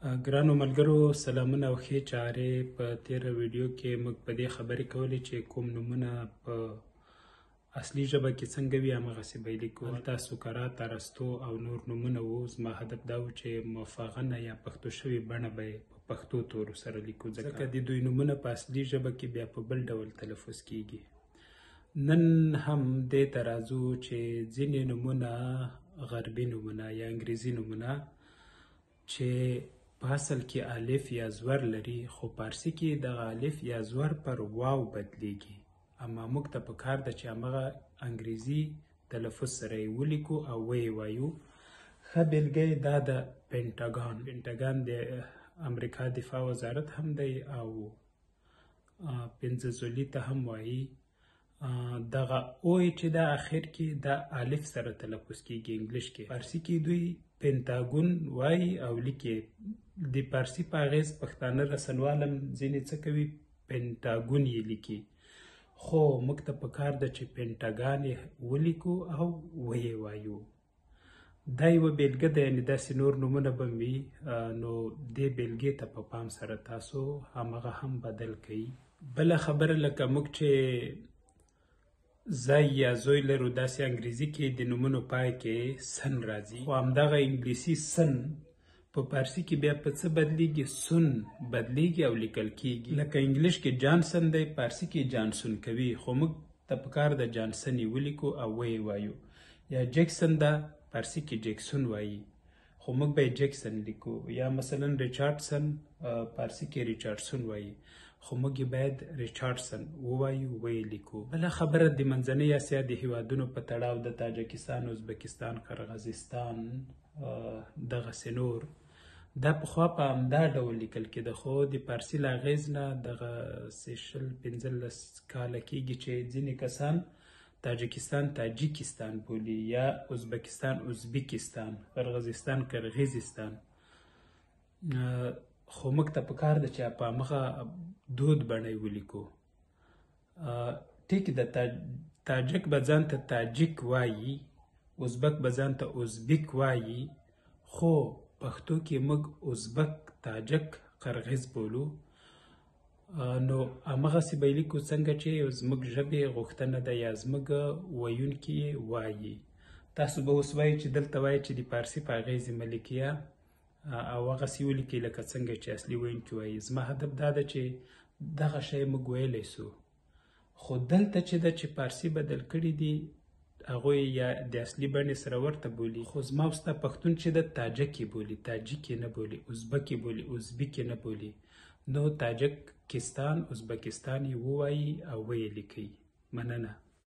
ګرانو ملګرو سلامونه او ښې چارې. په تیره ویډیو کې موږ په دې خبرې کولې چې کوم نومونه په اصلي ژبه کې څنګه وي همغسې به یې لیکو. هلته سقراط، ارسطو او نور نومونه وو. زما هدف دا و چې مفغنه یا پښتو شوې بڼه به یې په پښتو تورو سره لیکو، ځکه د دوی نومونه په اصلي ژبه کې بیا په بل ډول تلفظ کیږي. نن هم دې ته راځو چې ځینې نومونه غربي نومونه یا انګریزي نومونه چې په اصل کې الف یا زور لري، خو پارسي کې دغه الف یا زور پر واو بدلیږي. اما موږ ته پکار ده چې همغه انګریزي تلفظ سره یې ولیکو او ویې وایو. ښه بېلګه یې دا ده پینټاګان. پینټاګان د امریکا دفاع وزارت هم دی او پنځه زولي ته هم وایي. دغه اوی چې دا اخر کې دا الف سره تلفظ کیږي انګلیش کې. پارسي کې دوی پینټاګون وایي او لیکي. د پارسي په اغیز پښتانه رسنوال هم ځینې څه کوي، پینټاګون یې لیکي. خو موږ ته پکار ده چې پینټاګان یې ولیکو او ویې وایو. دا یوه بېلګه ده، یعنې داسې نور نومونه به وي، نو دې بېلګې ته په پام سره تاسو همغه هم بدل کوئ. بله خبره لکه موږ چې زوی یا زوی لرو، داسې انګریزي کې د نومونو پای کې سن راځي، خو همدغه انګلیسي سن په پارسي کې بیا په څه بدلیږي؟ سون بدلیږي او لیکل کیږي. لکه انګلیش کې جانسن دی، پارسي کې جانسون کوي، خو موږ ته پکار ده جانسن یې ولیکو او ویې وایو. یا جیکسن ده، پارسي کې جیکسون وایي، خو موږ به یې جیکسن لیکو. یا مثلا ریچارډسن، پارسي کې ریچارډسون وایي، خو موږ یې باید ریچارډسن ووایو، ویې لیکو. بله خبره د منځنۍ اسیا د هیوادونو په تړاو د تاجکستان، ازبکستان، قرغیزستان، دغسې نور، دا پخوا په همدا ډول لیکل کېده، خو د پارسي له اغېز نه دغه 15 کاله کېږي چې ځینې کسان تاجکستان تاجیکستان بولي، یا ازبکستان ازبکستان، قرغیزستان قرغیزستان. خو موږ ته پکار ده چې په همغه دود بڼه یې ولیکو. ټیک ده، تاجک به ځان ته تاجک وایي، ازبک به ځان ته ازبک وایي، خو پښتو کې موږ ازبک، تاجک، قرغیز بولو. نو همغسې به یې لیکو څنګه چې زموږ ژبې غوښتنه ده یا زموږ ویونکي یې وایي. تاسو به اوس وایي چې دلته وایي چې د پارسي په اغېز یې مه لیکئ او هغسې ولیکئ لکه څنګه چې اصلي ویونکي وایي. زما هدف دا ده چې دغه شی موږ ویلی سو، خو دلته چې ده چې پارسي بدل کړي دي، هغوی یا د اصلي بڼې سره ورته بولي، خو زما او ستا پښتون چې ده تاجک یې بولي، تاجیک یې نه بولي، ازبک یې بولي، ازبک یې نه بولي. نو تاجکستان، ازبکستان یې ووایي او ویې لیکئ. مننه.